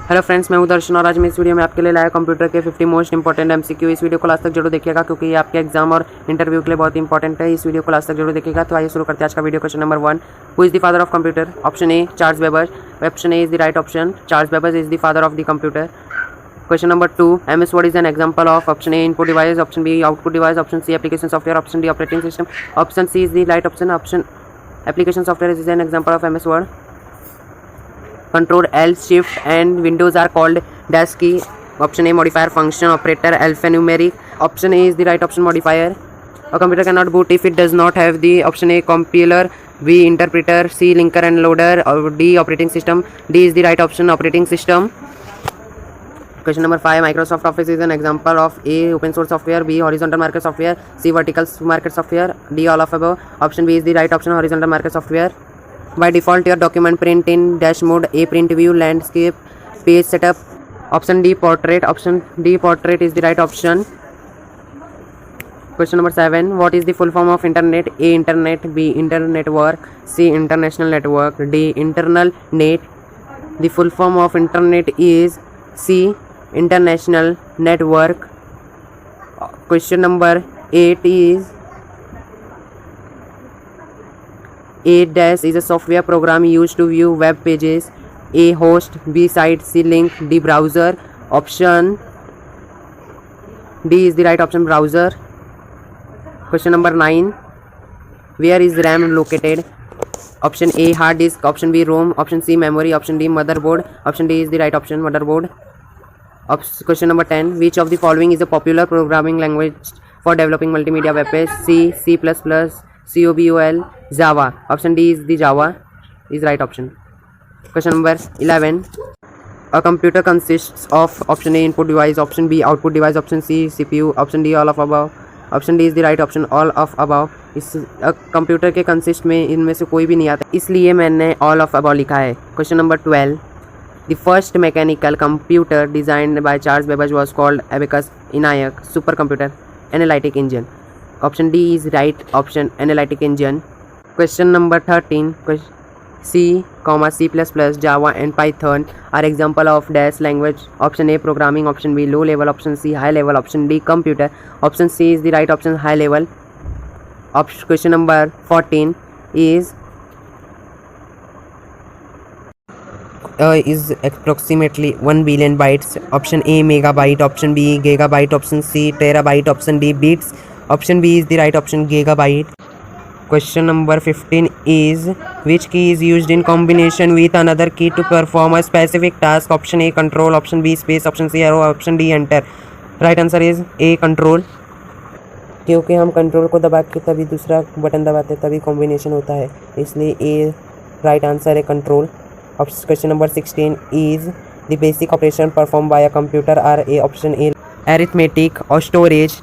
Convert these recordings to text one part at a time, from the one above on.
Hello friends, मैं हूं दर्शन और आज मैं इस वीडियो में आपके लिए लाया कंप्यूटर के 50 मोस्ट इंपॉर्टेंट एमसीक्यू। इस वीडियो को लास्ट तक जरूर देखिएगा क्योंकि ये आपके एग्जाम और इंटरव्यू के लिए बहुत इंपॉर्टेंट है। इस वीडियो को लास्ट तक जरूर देखिएगा। तो आइए शुरू करते हैं आज का video. Question number 1, who is the father of computer? Option A Charles Babbage. Option a is the right option. Charles Babbage is the father of the computer. Question number 2, MS Word is an example of? Option A input device, option B output device, option C application software, option D operating system, option C is the right option. Option application software is an example of MS Word. Control L, Shift and Windows are called dash key. Option A modifier, function, operator, alphanumeric. Option A is the right option, modifier. A computer cannot boot if it does not have the option A compiler, B interpreter, C linker and loader, or D operating system. D is the right option, operating system. Question number 5, Microsoft Office is an example of? A open source software, B horizontal market software, C vertical market software, D all of above. Option B is the right option, horizontal market software. By default your document print in dash mode. A print view, landscape, page setup. Option D portrait. Option D portrait is the right option. Question number 7, what is the full form of internet? A internet, B internet network, C international network, D internal net. The full form of internet is C international network. Question number 8 is A dash is a software program used to view web pages. A host, B site, C link, D browser. Option D is the right option, browser. Question number 9, where is RAM located? Option A hard disk, option B ROM, option C memory, option D motherboard. Option D is the right option, motherboard. Question number 10, which of the following is a popular programming language for developing multimedia web page? C, C++, COBOL, Java. Option D is the Java, is right option. Question number 11, a computer consists of? Option A input device, option B output device, option C CPU, option D all of above. Option D is the right option, all of above. इस computer के consist में इनमें से कोई भी नहीं आता, इसलिए मैंने ऑल ऑफ अबाव लिखा है। Question number 12, the first mechanical computer designed by Charles Babbage was called abacus ENIAC super computer analytic engine. Option D is right option, analytic engine. Question number 13, C, C++, Java and Python are example of dash language. Option A programming, option B low level, option C high level, option D computer. Option C is the right option, high level. Question number 14 is approximately 1 billion bytes. Option A megabyte, option B gigabyte, option C terabyte, option D bits. Option B is the right option, gigabyte. Question number 15 is which key is used in combination with another key to perform a specific task? Option A control, option B space, option C arrow, option D enter. Right answer is A control. क्योंकि हम control को दबा के तभी दूसरा button दबाते तभी combination होता है, इसलिए ए राइट आंसर है, control. Question number 16 is the basic operation perform by a computer are? A option A arithmetic और स्टोरेज,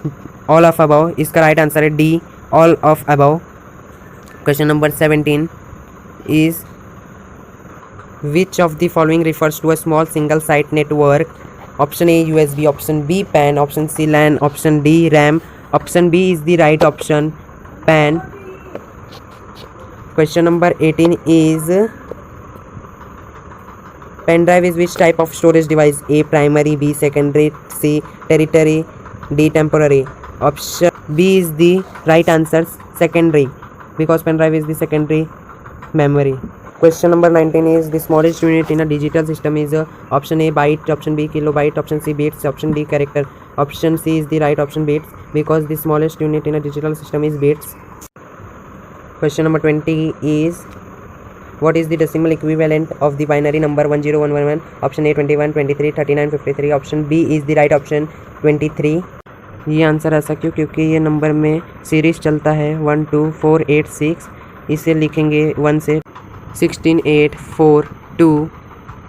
ऑल ऑफ अबव. इसका राइट आंसर है D, all of above. Question number 17 is which of the following refers to a small single site network? Option A USB, option B PAN, option C LAN, option D RAM. Option B is the right option, PAN. Question number 18 is pen drive is which type of storage device? A primary, B secondary, C tertiary, D temporary. Option B is the right answer, secondary, because pen drive is the secondary memory. Question number 19 is the smallest unit in a digital system is option A byte, option B kilobyte, option C bits, option D character. Option C is the right option, bits, because the smallest unit in a digital system is bits. Question number 20 is what is the decimal equivalent of the binary number 10111? Option A 21, 23, 39, 53. Option B is the right option, 23. ये answer ऐसा क्यों? क्योंकि ये number में series चलता है 1 2 4 8 6. इसे लिखेंगे 1 से 16 8 4 2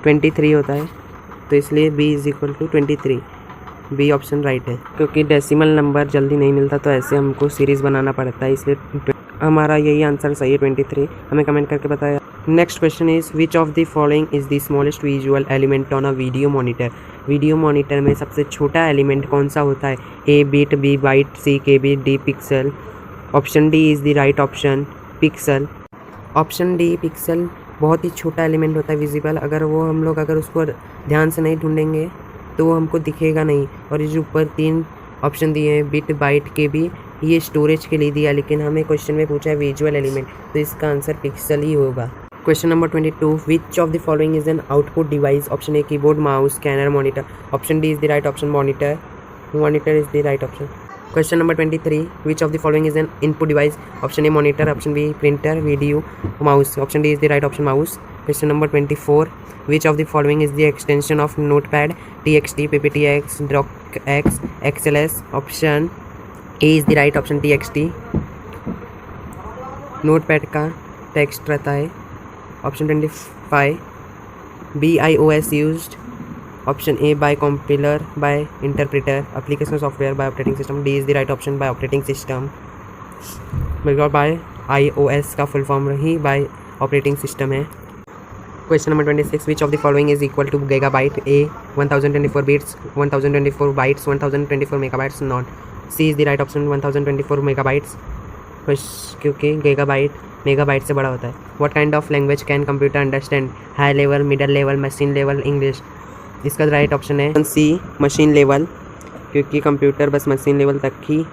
23 होता है, तो इसलिए B is equal to 23. B option right है. क्योंकि डेसिमल नंबर जल्दी नहीं मिलता तो ऐसे हमको सीरीज़ बनाना पड़ता है, इसलिए हमारा यही आंसर सही है, 23. हमें कमेंट करके बताया. Next question is which of the following is the smallest visual element on a video monitor? Video monitor में सबसे छोटा एलिमेंट कौन सा होता है? A bit, B byte, C KB, D pixel. Option D is the right option, pixel. Option D pixel बहुत ही छोटा एलिमेंट होता है विजिबल, अगर वो हम लोग अगर उसको ध्यान से नहीं ढूंढेंगे तो वो हमको दिखेगा नहीं। और ये जो ऊपर 3 ऑप्शन दिए हैं बिट बाइट के भी, ये स्टोरेज के लिए दिया, लेकिन हमें क्वेश्चन में पूछा है विजुअल एलिमेंट, तो इसका आंसर पिक्सल ही होगा। Question number 22, which of the following is an output device? Option A keyboard, mouse, scanner, monitor. Option D is the right option, monitor is the right option. Question number 23, which of the following is an input device? Option A monitor, option B printer, video, mouse. Option D is the right option, mouse. Question number 24, which of the following is the extension of notepad? TXT, PPTX, DocX, XLS। Option a is the right option, TXT। Notepad का text रहता है। Option 25, BIOS used. Option a by compiler, by interpreter, application software, by operating system. D is the right option, by operating system. बिल्कुल by iOS का full form ही by operating system है। Question number 26, which of the following is equal to gigabyte? A 1024 bits, 1024 bytes, 1024 megabytes. Not. C is the right option, 1024 megabytes, क्योंकि gigabyte megabyte से बड़ा होता है। What kind of language can computer understand? High level, middle level, machine level, English. इसका right option है C, machine level, क्योंकि computer बस machine level तक ही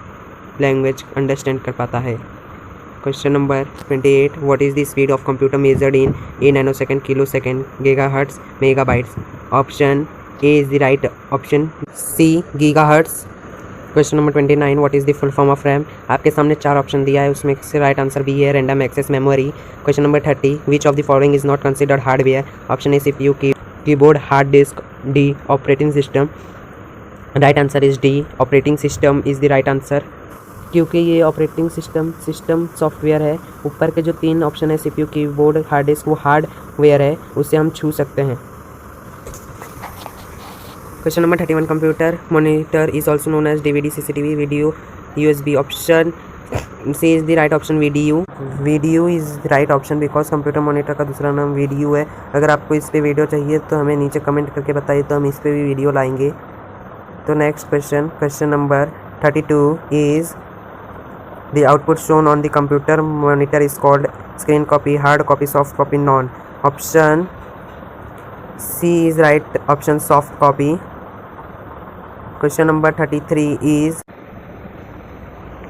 लैंग्वेज अंडरस्टैंड कर पाता है। Question number 28, what is the speed of computer measured in A nanosecond, kilo second, gigahertz, megabytes. Option A is the right option, C gigahertz. Question number 29, what is the full form of RAM? आपके सामने 4 option दिया है, उसमें से right answer B है, random access memory. Question number 30, which of the following is not considered hardware? Option A CPU, keyboard, hard disk, D operating system. Right answer is D, operating system is the right answer, क्योंकि ये operating system software है। ऊपर के जो 3 option है CPU, keyboard, hard disk, वो hardware है, उसे हम छू सकते हैं। Question number 31, computer monitor is also known as DVD, CCTV, video, USB। Option C is the right option, video is the right option, because computer monitor का दूसरा नाम वीडियो है। अगर आपको इस पर वीडियो चाहिए तो हमें नीचे कमेंट करके बताइए, तो हम इस पर भी वीडियो लाएंगे। तो next question number 32 is the output shown on the computer monitor is called screen copy, hard copy, soft copy, none. Option C is right option, soft copy. Question number 33 is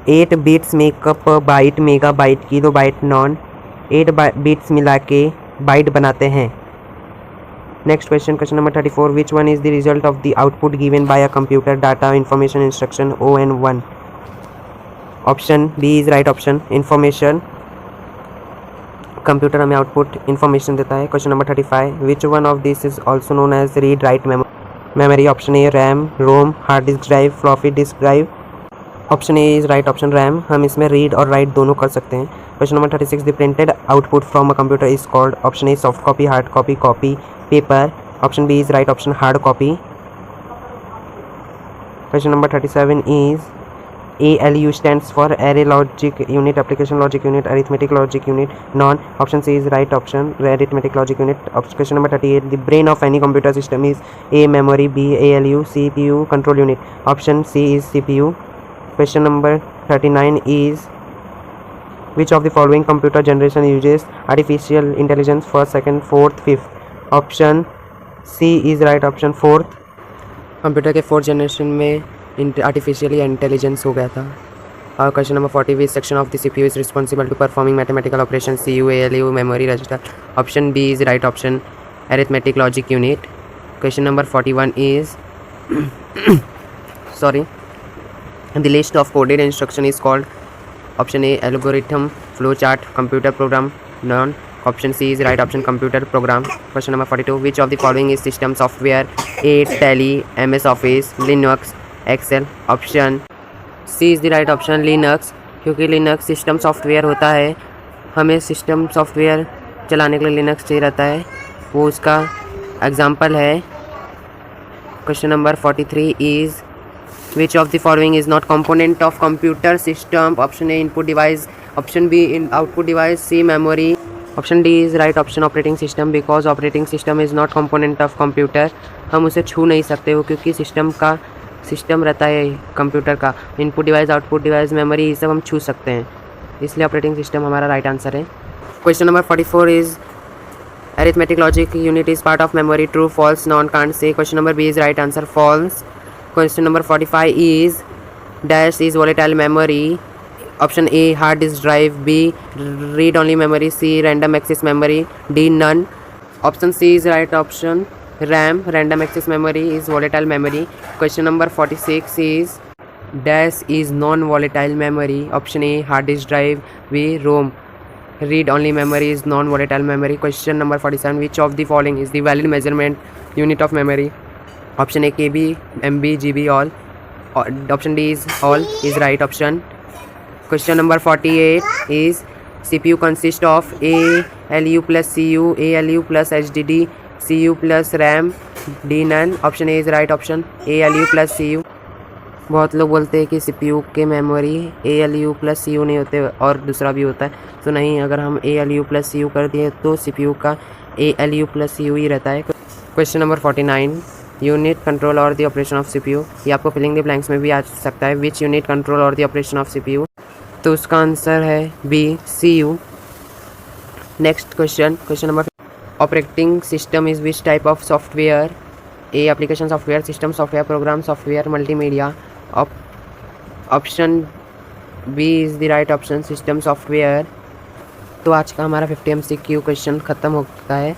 8 bits make up byte, megabyte, kilobyte, none. 8 bits मिला के byte बनाते हैं। Next question number 34, which one is the result of the output given by a computer? Data, information, instruction, ON1। Option B is right option, information. Computer हमें output information देता है। Question number 35, which one of this is also known as read write memory? Option A RAM, ROM, hard disk drive, floppy disk drive. Option A is right option, RAM. हम इसमें read और write दोनों कर सकते हैं। Question number 36, the printed output from a computer is called? Option A soft copy, hard copy, copy, paper. Option B is right option, hard copy. Question number 37 is ALU stands for Array Logic Unit, Application Logic Unit, Arithmetic Logic Unit, non. Option C is right option, Arithmetic Logic Unit. Question number 38, the brain of any computer system is A memory, B ALU, CPU control unit. Option C is CPU. Question number 39 is which of the following computer generation uses artificial intelligence first, second, fourth, fifth? Option C is right option, fourth. Computer के 4th generation में artificially intelligence हो गया था। और question number 40, which section of the CPU is responsible to performing mathematical operation? CU, ALU, memory, register. Option B is right option, arithmetic logic unit. Question number 41 is sorry the list of coded instruction is called? Option A algorithm, flow chart, computer program, none. Option C is right option, computer program. Question number 42, which of the following is system software? A Tally, MS office, Linux, Excel. Option C is the right option, Linux, क्योंकि Linux system software होता है। हमें system software चलाने के लिए Linux चाहिए रहता है, वो उसका एग्जाम्पल है। Question number 43 is which of the following is not component of computer system? Option A input device, option B in output device, C memory. Option D is right option, operating system, because operating system is not component of computer. हम उसे छू नहीं सकते हो, क्योंकि system रहता है computer का। Input device, output device, memory, ये सब हम छू सकते हैं, इसलिए ऑपरेटिंग सिस्टम हमारा राइट आंसर है। Question number 44 is Arithmetic logic unit is part of memory. True, false, none, can't say. Question number B is right answer. False. Question number 45 is dash is volatile memory. Option A hard disk drive, B read only memory, C random access memory, D none. Option C is right option. RAM random access memory is volatile memory. Question number 46 is dash is non-volatile memory. Option A hard disk drive, B ROM read only memory is non-volatile memory. Question number 47, which of the following is the valid measurement unit of memory? Option A KB, MB, GB, all. Option D is all is right option. Question number 48 is CPU consists of ALU plus CU, ALU plus HDD, CU plus RAM, D none. Option A is right option. ALU plus CU. बहुत लोग बोलते हैं कि CPU के memory ALU plus CU नहीं होते और दूसरा भी होता है, तो नहीं, अगर हम ALU प्लस CU कर दिए तो CPU का ALU प्लस CU ही रहता है. क्वेश्चन नंबर 49, यूनिट कंट्रोल और द ऑपरेशन ऑफ CPU. ये आपको फिलिंग द ब्लैंक्स में भी आ सकता है. विच यूनिट कंट्रोल और द ऑपरेशन ऑफ CPU, तो उसका आंसर है B CU. Next question, question number, operating system is which type of software? A application software, system software, program software, multimedia. Option B is the right option, system software. तो आज का हमारा 50 MCQ question ख़त्म होता है.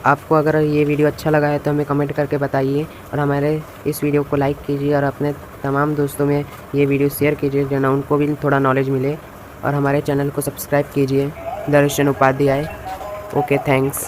आपको अगर ये वीडियो अच्छा लगा है तो हमें कमेंट करके बताइए और हमारे इस वीडियो को लाइक कीजिए और अपने तमाम दोस्तों में ये वीडियो शेयर कीजिए जो ना उनको भी थोड़ा नॉलेज मिले, और हमारे चैनल को सब्सक्राइब कीजिए. दर्शन उपाध्याय. Okay, thanks.